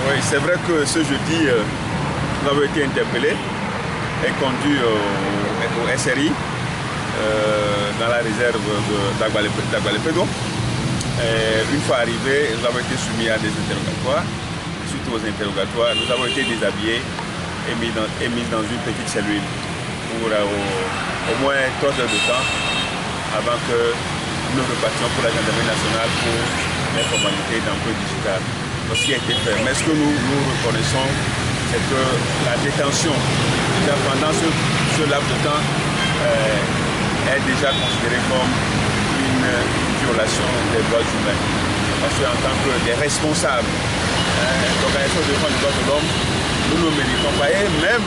Oui, c'est vrai que ce jeudi, nous avons été interpellés et conduits au SRI dans la réserve d'Agbalépédo. Une fois arrivés, nous avons été soumis à des interrogatoires. Suite aux interrogatoires, nous avons été déshabillés et mis dans une petite cellule pour au moins 3 heures de temps avant que nous repartions pour la gendarmerie nationale pour les formalités d'emploi digital. Ce qui a été fait. Mais ce que nous reconnaissons, c'est que la détention pendant ce laps de temps est déjà considérée comme une violation des droits humains. Parce qu'en tant que des responsables d'organisations de défense des droits de l'homme, nous ne méritons pas. Et même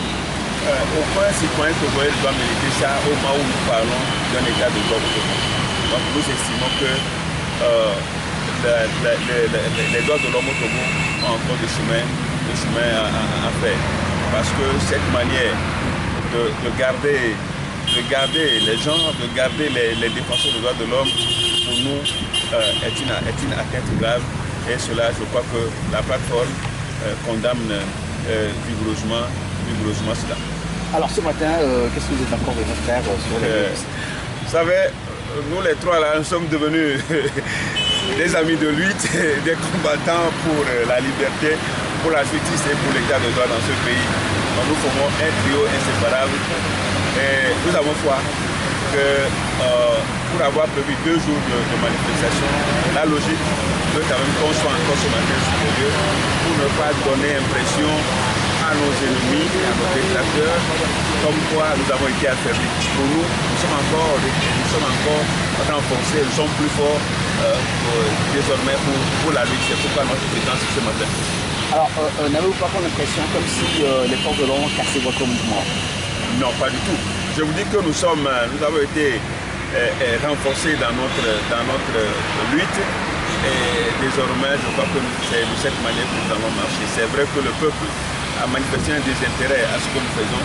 aucun citoyen congolais doit mériter ça au moment où nous parlons d'un état de droit. Donc nous estimons que les droits de l'homme au Togo ont encore des chemins à faire. Parce que cette manière de garder les gens, de garder les défenseurs des droits de l'homme, pour nous, est une atteinte grave. Et cela, je crois que la plateforme condamne vigoureusement cela. Alors ce matin, qu'est-ce que vous êtes encore venu faire sur les... Vous savez, nous les trois là, nous sommes devenus des amis de lutte, des combattants pour la liberté, pour la justice et pour l'état de droit dans ce pays. Donc, nous formons un trio inséparable et nous avons foi que pour avoir prévu 2 jours de manifestation, la logique veut quand même qu'on soit encore ce matin sur le lieu pour ne pas donner impression à nos ennemis, à nos détracteurs, comme quoi nous avons été affaiblis. Pour nous, nous sommes encore renforcés, nous sommes plus forts désormais pour la lutte. C'est pourquoi notre présence ce matin. Alors, n'avez-vous pas l'impression comme si les forces de l'ordre cassaient votre mouvement? Non, pas du tout. Je vous dis que nous avons été renforcés dans notre lutte. Et désormais, je crois que c'est de cette manière que nous allons marcher. C'est vrai que le peuple a manifesté un désintérêt à ce que nous faisons,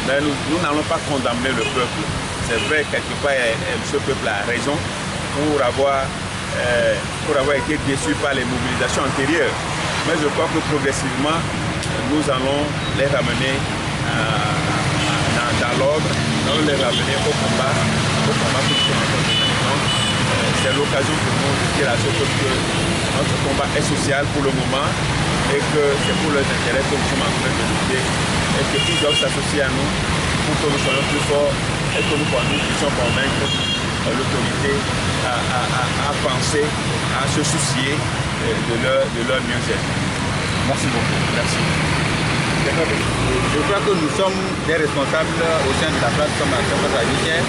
mais nous n'allons pas condamner le peuple. C'est vrai, quelque part, ce peuple a raison pour avoir été déçu par les mobilisations antérieures. Mais je crois que progressivement, nous allons les ramener dans l'ordre, nous allons les ramener au combat pour c'est l'occasion pour nous de dire à ce peuple que notre combat est social pour le moment et que c'est pour leurs intérêts que nous sommes en train de lutter et qu'ils doivent s'associer à nous pour que nous soyons plus forts et que nous puissions convaincre l'autorité à penser, à se soucier de leur mieux-être. Merci beaucoup. Merci. Je crois que nous sommes des responsables au sein de la plateforme Action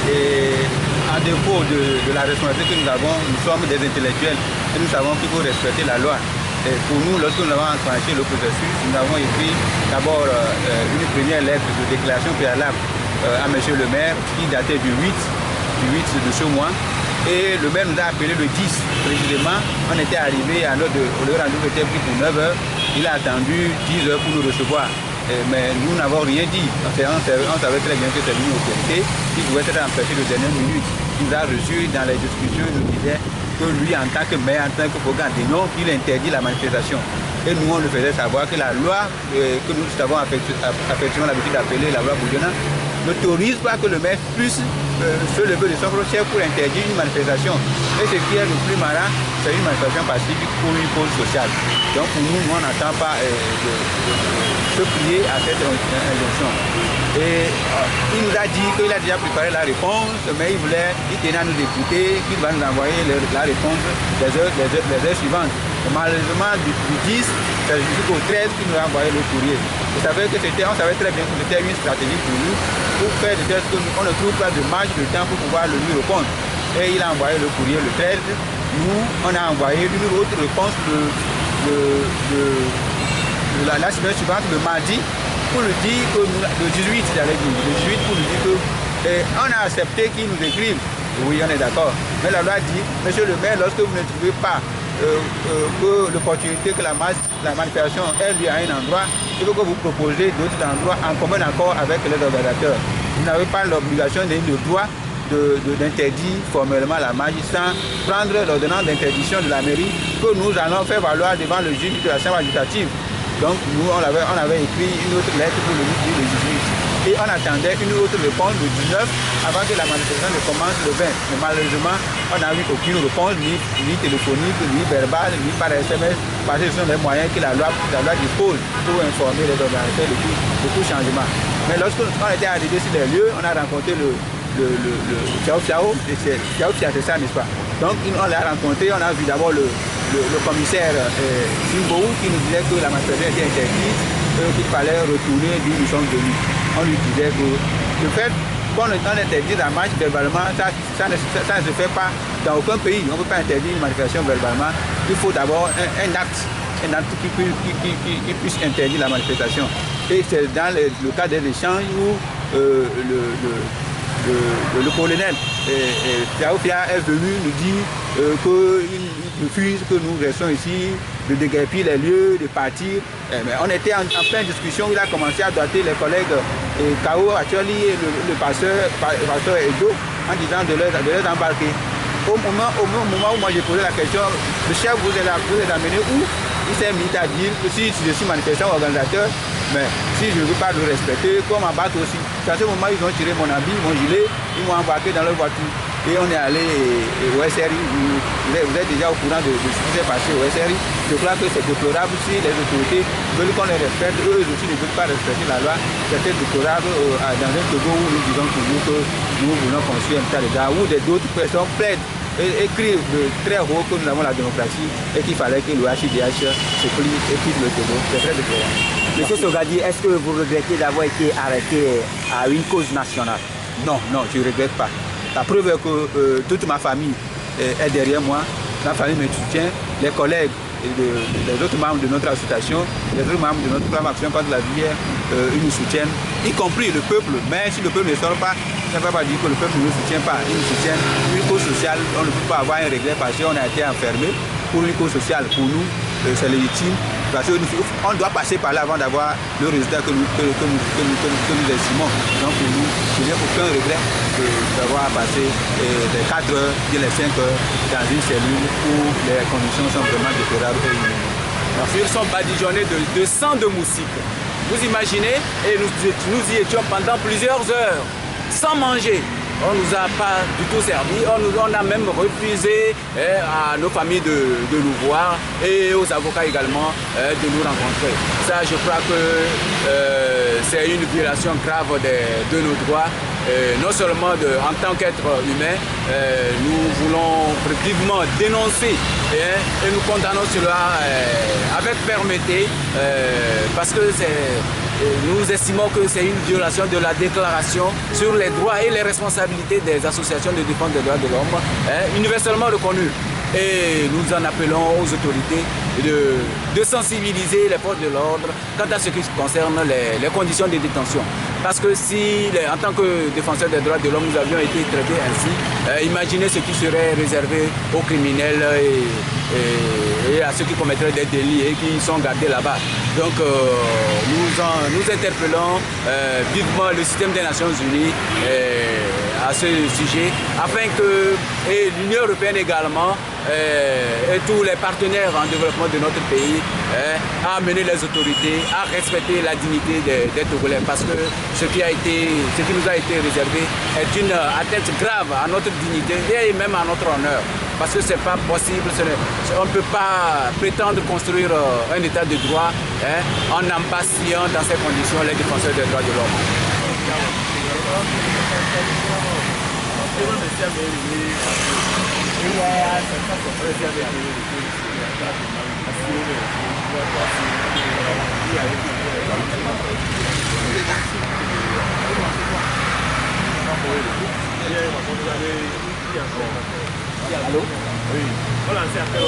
et en défaut de la responsabilité que nous avons, nous sommes des intellectuels et nous savons qu'il faut respecter la loi. Et pour nous, lorsque nous avons enclenché le processus, nous avons écrit d'abord une première lettre de déclaration préalable à M. le maire qui datait du 8 de ce mois. Et le maire nous a appelé le 10 précisément. On était arrivé à le rendez-vous était pris pour 9 h. Il a attendu 10 h pour nous recevoir. Mais nous n'avons rien dit. On savait très bien que c'est une autorité qui pouvait être empêchée de dernière minute. Il nous a reçus dans les discussions, il nous disait que lui, en tant que maire, en tant que programme des noms, il interdit la manifestation. Et nous, on le faisait savoir que la loi que nous avons affectueusement l'habitude d'appeler la loi Boudjona n'autorise pas que le maire puisse se lever de son chef pour interdire une manifestation. Et ce qui est le plus marrant, c'est une manifestation pacifique pour une cause sociale. Donc pour nous, on n'attend pas de se plier à cette injonction. Et il nous a dit qu'il a déjà préparé la réponse, mais il tenait à nous écouter, qu'il va nous envoyer la réponse les heures suivantes. Et malheureusement, du 10 jusqu'au 13 qui nous a envoyé le courrier. On savait très bien que c'était une stratégie pour nous, pour faire de telle sorte qu'on ne trouve pas de marge de temps pour pouvoir lui répondre. Et il a envoyé le courrier le 13. Nous, on a envoyé une autre réponse la semaine suivante, le mardi, pour lui dire que le 18, j'allais dire, le 18 pour lui dire que on a accepté qu'il nous écrive. Oui, on est d'accord. Mais la loi dit, monsieur le maire, lorsque vous ne trouvez pas que l'opportunité que la manifestation ait lieu à un endroit, il faut que vous proposez d'autres endroits en commun accord avec les organisateurs. Vous n'avez pas l'obligation ni le droit d'interdire formellement la marche sans prendre l'ordonnance d'interdiction de la mairie que nous allons faire valoir devant le juge de la Chambre administrative. Donc nous, on avait écrit une autre lettre pour le dire le 18. Et on attendait une autre réponse le 19 avant que la manifestation ne commence le 20. Mais malheureusement, on n'a eu aucune réponse, ni téléphonique, ni verbale, ni par SMS, parce que ce sont les moyens que la loi dispose pour informer les organisateurs de tout changement. Mais lorsqu'on était arrivé sur les lieux, on a rencontré le Ciao Ciao, c'est ça, n'est-ce pas? Donc on l'a rencontré, on a vu d'abord le commissaire Simbo qui nous disait que la manifestation était interdite, qu'il fallait retourner d'où nous sommes venus. On lui disait que le fait qu'on interdit la marche verbalement, ça ne se fait pas dans aucun pays. On ne peut pas interdire une manifestation verbalement. Il faut d'abord un acte qui puisse interdire la manifestation. Et c'est dans le cas des échanges où le colonel Tiaofia est venu nous dire qu'il refuse que nous restons ici, de déguerpir les lieux, de partir. Mais on était en pleine discussion, il a commencé à doter les collègues Kao Acholi et le pasteur Edo en disant de les embarquer. Au moment où moi j'ai posé la question, le chef vous est amené où? Il s'est mis à dire que si je suis manifestant organisateur, mais si je ne veux pas le respecter, qu'on m'embarque aussi. À ce moment, ils ont tiré mon habit, mon gilet, ils m'ont embarqué dans leur voiture. Et on est allé au SRI. Vous êtes déjà au courant de ce qui s'est passé au SRI. Je crois que c'est déplorable si les autorités veulent qu'on les respecte. Eux aussi ne veulent pas respecter la loi. C'est déplorable dans un Togo où nous disons toujours que nous voulons construire un état d'État où d'autres personnes plaident et écrivent de très haut que nous avons la démocratie et qu'il fallait que le HIDH se plie et quitte le Togo. C'est très déplorable. Monsieur Sogadi, est-ce que vous regrettez d'avoir été arrêté à une cause nationale? Non, je ne regrette pas. La preuve est que toute ma famille est derrière moi. Ma famille me soutient, les collègues et les autres membres de notre association, les autres membres de notre plan Action contre la vie, ils nous soutiennent, y compris le peuple. Mais si le peuple ne sort pas, ça ne veut pas dire que le peuple ne nous soutient pas. Il nous soutient. Une cause sociale, on ne peut pas avoir un regret parce qu'on a été enfermé. Pour une cause sociale, pour nous, c'est légitime. Parce qu'on doit passer par là avant d'avoir le résultat que nous estimons. Donc pour nous, il n'y a aucun regret d'avoir passé les 4 heures, les 5 heures dans une cellule où les conditions sont vraiment déplorables et inhumaines. Ils sont badigeonnés de sang de moustique. Vous imaginez, et nous y étions pendant plusieurs heures, sans manger. On ne nous a pas du tout servi, on a même refusé à nos familles de nous voir et aux avocats également de nous rencontrer. Ça, je crois que c'est une violation grave de nos droits. Non seulement en tant qu'être humain, nous voulons vivement dénoncer et nous condamnons cela avec fermeté parce que nous estimons que c'est une violation de la déclaration sur les droits et les responsabilités des associations de défense des droits de l'homme, universellement reconnues. Et nous en appelons aux autorités de sensibiliser les forces de l'ordre quant à ce qui concerne les conditions de détention. Parce que si, en tant que défenseurs des droits de l'homme, nous avions été traités ainsi, imaginez ce qui serait réservé aux criminels et à ceux qui commettraient des délits et qui sont gardés là-bas. Donc nous interpellons vivement le système des Nations Unies à ce sujet, afin que l'Union européenne également et tous les partenaires en développement de notre pays à amener les autorités à respecter la dignité des Togolais, parce que ce qui nous a été réservé est une atteinte grave à notre dignité et même à notre honneur. Parce que ce n'est pas possible, on ne peut pas prétendre construire un état de droit en embastillant dans ces conditions les défenseurs des droits de l'homme. Allô? Oui. Voilà, c'est après